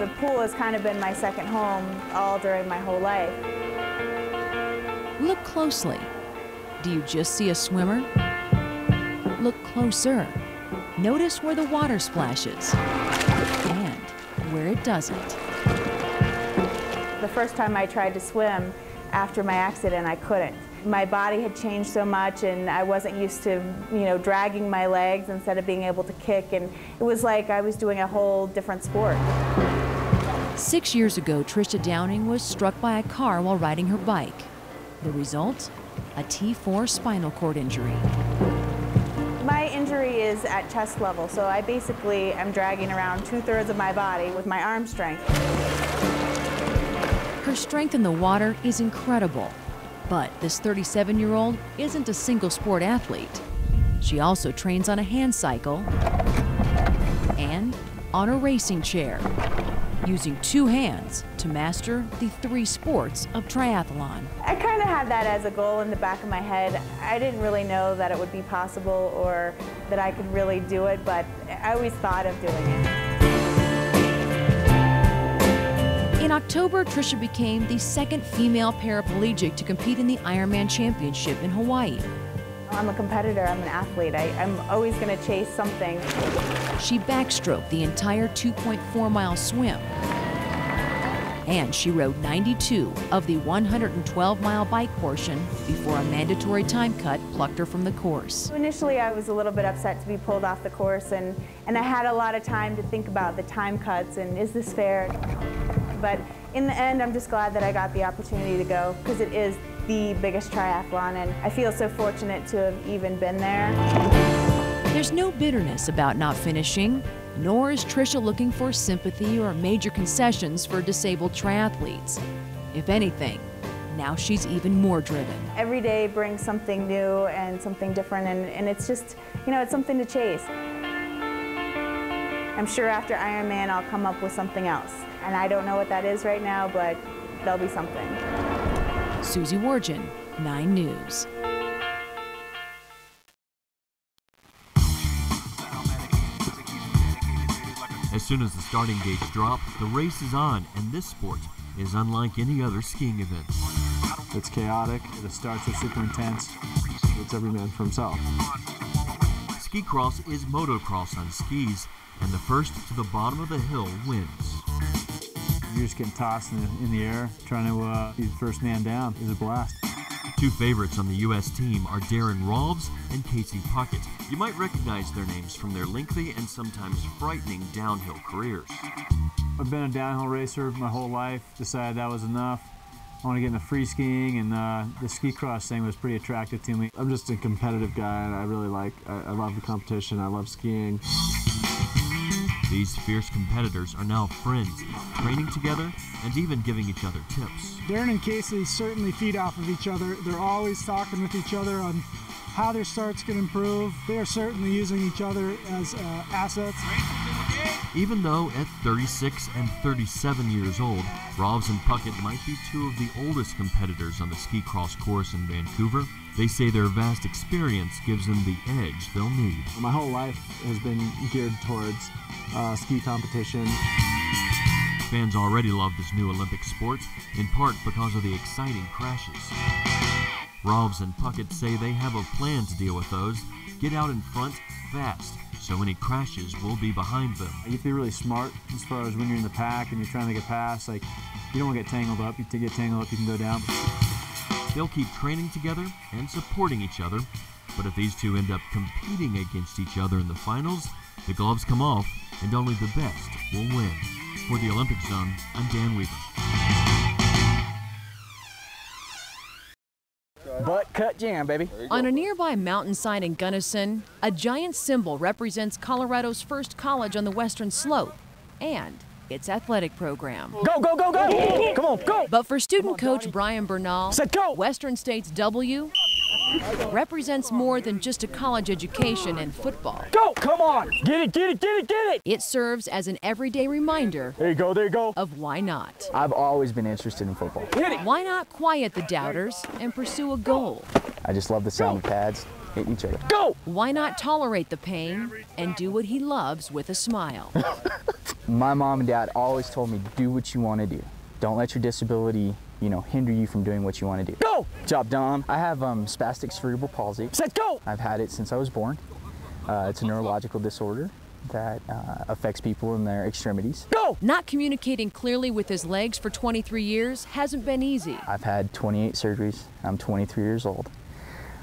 The pool has kind of been my second home all during my whole life. Look closely. Do you just see a swimmer? Look closer. Notice where the water splashes and where it doesn't. The first time I tried to swim after my accident, I couldn't. My body had changed so much and I wasn't used to, dragging my legs instead of being able to kick, and it was like I was doing a whole different sport. 6 years ago, Trisha Downing was struck by a car while riding her bike. The result? A T4 spinal cord injury. My injury is at chest level, so I basically am dragging around 2/3 of my body with my arm strength. Her strength in the water is incredible, but this 37-year-old isn't a single sport athlete. She also trains on a hand cycle and on a racing chair, using 2 hands to master the 3 sports of triathlon. I kind of had that as a goal in the back of my head. I didn't really know that it would be possible or that I could really do it, but I always thought of doing it. In October, Trisha became the 2nd female paraplegic to compete in the Ironman Championship in Hawaii. I'm a competitor, I'm an athlete. I'm always going to chase something. She backstroked the entire 2.4-mile swim. And she rode 92 of the 112-mile bike portion before a mandatory time cut plucked her from the course. Initially, I was a little bit upset to be pulled off the course, and I had a lot of time to think about the time cuts and is this fair? But in the end, I'm just glad that I got the opportunity to go, because it is the biggest triathlon, and I feel so fortunate to have even been there. There's no bitterness about not finishing, nor is Trisha looking for sympathy or major concessions for disabled triathletes. If anything, now she's even more driven. Every day brings something new and something different, and it's just, it's something to chase. I'm sure after Ironman I'll come up with something else. And I don't know what that is right now, but there'll be something. Susie Wargin, 9 News. As soon as the starting gates drop, the race is on, and this sport is unlike any other skiing event. It's chaotic, the starts are super intense, it's every man for himself. Ski cross is motocross on skis, and the first to the bottom of the hill wins. You're just getting tossed in the air, trying to be the first man down. It's a blast. 2 favorites on the U.S. team are Darren Rolfs and Casey Puckett. You might recognize their names from their lengthy and sometimes frightening downhill careers. I've been a downhill racer my whole life, decided that was enough. I want to get into free skiing, and the ski cross thing was pretty attractive to me. I'm just a competitive guy, and I love the competition, I love skiing. These fierce competitors are now friends, training together and even giving each other tips. Darren and Casey certainly feed off of each other. They're always talking with each other on how their starts can improve. They are certainly using each other as assets. Even though at 36 and 37 years old, Rolfs and Puckett might be 2 of the oldest competitors on the ski cross course in Vancouver, they say their vast experience gives them the edge they'll need. My whole life has been geared towards ski competition. Fans already love this new Olympic sport, in part because of the exciting crashes. Rolfs and Puckett say they have a plan to deal with those, get out in front fast, so any crashes will be behind them. You have to be really smart as far as when you're in the pack and you're trying to get past. You don't want to get tangled up. To get tangled up, you can go down. They'll keep training together and supporting each other, but if these 2 end up competing against each other in the finals, the gloves come off and only the best will win. For the Olympic Zone, I'm Dan Weaver. Butt cut jam, baby. On a nearby mountainside in Gunnison, a giant symbol represents Colorado's first college on the western slope and its athletic program. Go, go, go, go! Come on, go! But for student coach Brian Bernal, Set, go! Western State's W represents more than just a college education and football. Go! Come on! Get it, get it, get it, get it! It serves as an everyday reminder There you go, there you go. of why not. I've always been interested in football. Hit it! Why not quiet the doubters and pursue a goal? I just love the sound of pads hitting each other. Go! Why not tolerate the pain and do what he loves with a smile? My mom and dad always told me, do what you want to do. Don't let your disability, hinder you from doing what you want to do. Go! Job done. I have spastic cerebral palsy. Set, go! I've had it since I was born. It's a neurological disorder that affects people in their extremities. Go! Not communicating clearly with his legs for 23 years hasn't been easy. I've had 28 surgeries. I'm 23 years old.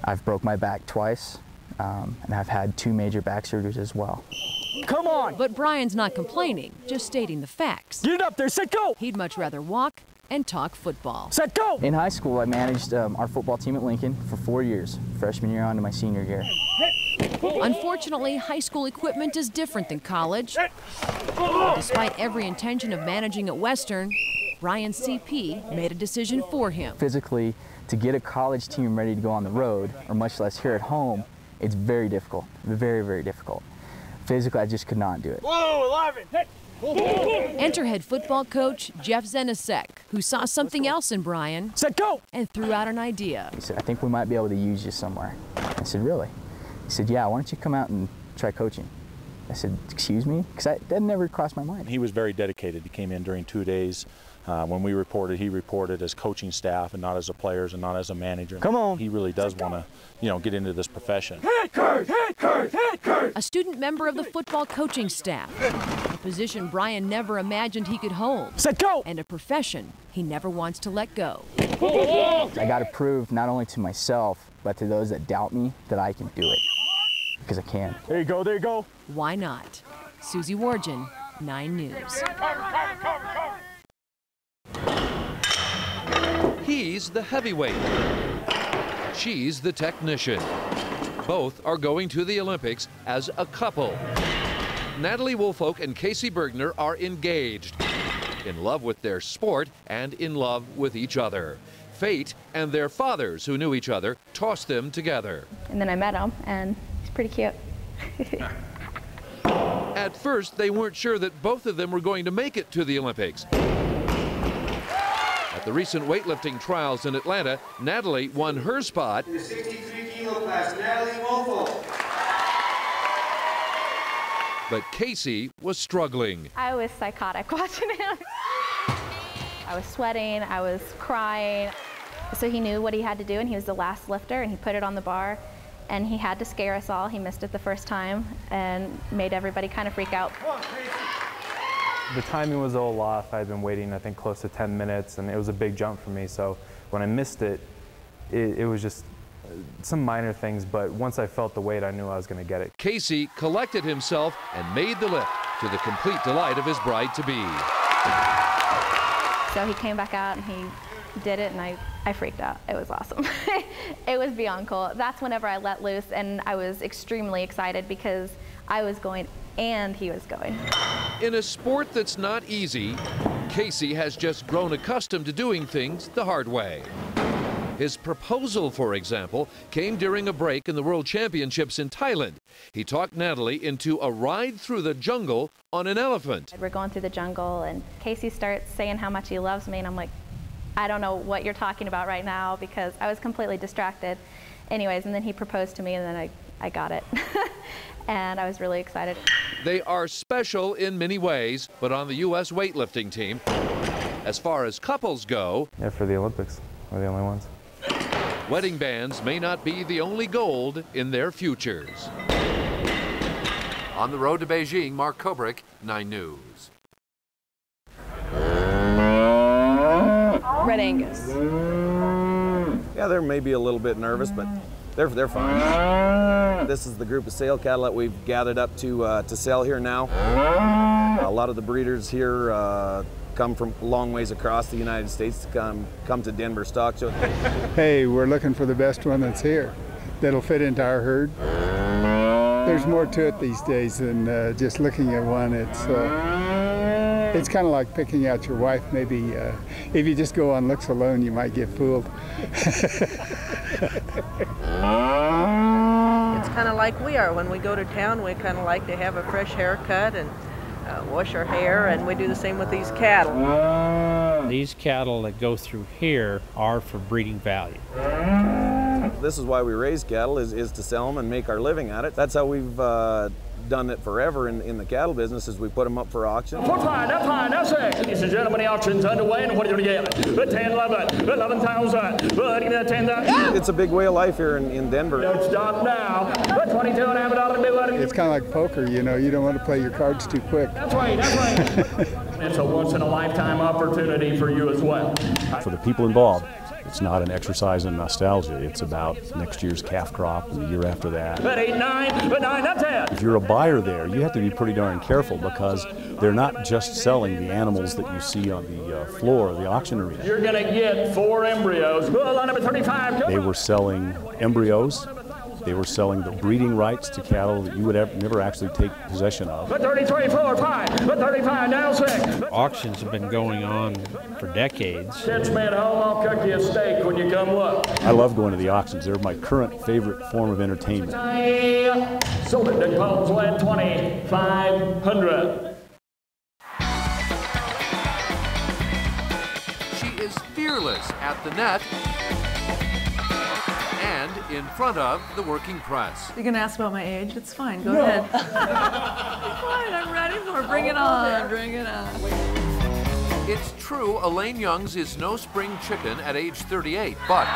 I've broke my back twice, and I've had 2 major back surgeries as well. Come on! But Brian's not complaining, just stating the facts. Get up there, set, go! He'd much rather walk and talk football. Set, go! In high school, I managed our football team at Lincoln for 4 years, freshman year on to my senior year. Unfortunately, high school equipment is different than college. Despite every intention of managing at Western, Brian's CP made a decision for him. Physically, to get a college team ready to go on the road, or much less here at home, it's very difficult, very, very difficult. Physically, I just could not do it. Whoa, 11, hit! Enter head football coach Jeff Zenisek, who saw something else in Brian. Set, go! And threw out an idea. He said, I think we might be able to use you somewhere. I said, really? He said, yeah, why don't you come out and try coaching? I said, excuse me? Because that never crossed my mind. He was very dedicated. He came in during 2 days. When we reported, he reported as coaching staff and not as a players and not as a manager. Come on. He really does want to, get into this profession. Hit, Kurt! Hit, Kurt! Hit, Kurt! A student member of the football coaching staff, a position Brian never imagined he could hold. Set, go! And a profession he never wants to let go. I got to prove not only to myself, but to those that doubt me that I can do it. Because I can. There you go, there you go. Why not? Susie Wargin, 9 News. He's the heavyweight. She's the technician. Both are going to the Olympics as a couple. Natalie Woolfolk and Casey Bergner are engaged, in love with their sport and in love with each other. Fate and their fathers, who knew each other, tossed them together. And then I met him, and he's pretty cute. At first, they weren't sure that both of them were going to make it to the Olympics. At the recent weightlifting trials in Atlanta, Natalie won her spot. In the 63-kilo class, Natalie Woolfolk. But Casey was struggling. I was psychotic watching him. I was sweating, I was crying. So he knew what he had to do, and he was the last lifter, and he put it on the bar, and he had to scare us all. He missed it the first time and made everybody kind of freak out. The timing was a little off. I had been waiting, I think, close to 10 minutes, and it was a big jump for me. So when I missed it, it was just some minor things, but once I felt the weight, I knew I was going to get it. Casey collected himself and made the lift, to the complete delight of his bride-to-be. So he came back out and he did it, and I freaked out. It was awesome. It was beyond cool. That's whenever I let loose, and I was extremely excited because I was going and he was going. In a sport that's not easy, Casey has just grown accustomed to doing things the hard way. His proposal, for example, came during a break in the World Championships in Thailand. He talked Natalie into a ride through the jungle on an elephant. We're going through the jungle, and Casey starts saying how much he loves me, and I'm like, I don't know what you're talking about right now, because I was completely distracted. Anyways, and then he proposed to me, and then I got it. And I was really excited. They are special in many ways, but on the U.S. weightlifting team, as far as couples go, yeah, for the Olympics, we're the only ones. Wedding bands may not be the only gold in their futures. On the road to Beijing, Mark Kobrick, 9 News. Red Angus. Yeah, they're maybe a little bit nervous, but they're fine. This is the group of sale cattle that we've gathered up to sell here now. A lot of the breeders here come from long ways across the United States to come to Denver Stock Show. Hey, we're looking for the best one that's here that'll fit into our herd. There's more to it these days than just looking at one. It's kind of like picking out your wife. Maybe if you just go on looks alone, you might get fooled. It's kind of like we are. When we go to town, we kind of like to have a fresh haircut and wash our hair, and we do the same with these cattle. These cattle that go through here are for breeding value. This is why we raise cattle, is to sell them and make our living at it. That's how we've done it forever in the cattle business, is we put them up for auction. Now 6. Ladies and gentlemen, the auction's underway, and what are you going to get? 10, 11, 11,000. It's a big way of life here in Denver. Don't stop now. $22.5 It's kind of like poker, you know, you don't want to play your cards too quick. That's right. It's a once-in-a-lifetime opportunity for you as well. For the people involved, it's not an exercise in nostalgia. It's about next year's calf crop and the year after that. 8, 9, 10. If you're a buyer there, you have to be pretty darn careful, because they're not just selling the animals that you see on the floor of the auction arena. You're going to get 4 embryos. Line number 35. They were selling embryos. They were selling the breeding rights to cattle that you would never actually take possession of. 33, 4, 5, 35, now 6. Auctions have been going on for decades. Since man home, I'll cook you a steak when you come look. I love going to the auctions. They're my current favorite form of entertainment. Sold it to Combs Land 2,500. She is fearless at the net and in front of the working press. You're gonna ask about my age? It's fine, go ahead. Fine, I'm ready for it. Bring it on, bring it on. It's true, Elaine Youngs is no spring chicken at age 38, but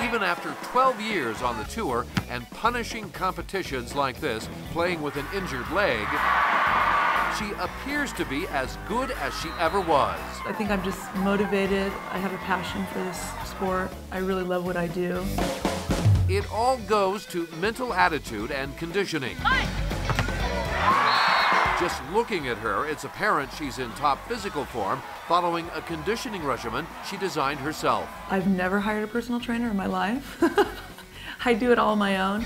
even after 12 years on the tour and punishing competitions like this, playing with an injured leg, she appears to be as good as she ever was. I think I'm just motivated. I have a passion for this sport. I really love what I do. It all goes to mental attitude and conditioning. Just looking at her, it's apparent she's in top physical form following a conditioning regimen she designed herself. I've never hired a personal trainer in my life. I do it all on my own.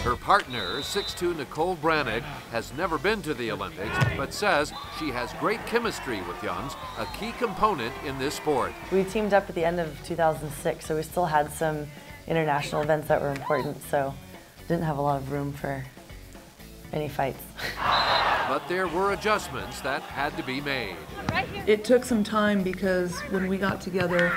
Her partner, 6'2" Nicole Brannig, has never been to the Olympics, but says she has great chemistry with Youngs, a key component in this sport. We teamed up at the end of 2006, so we still had some international events that were important, so didn't have a lot of room for any fights. But there were adjustments that had to be made. It took some time because when we got together,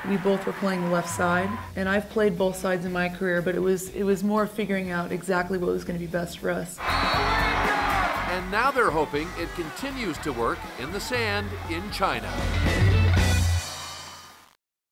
we both were playing the left side, and I've played both sides in my career, but it was more figuring out exactly what was going to be best for us. And now they're hoping it continues to work in the sand in China.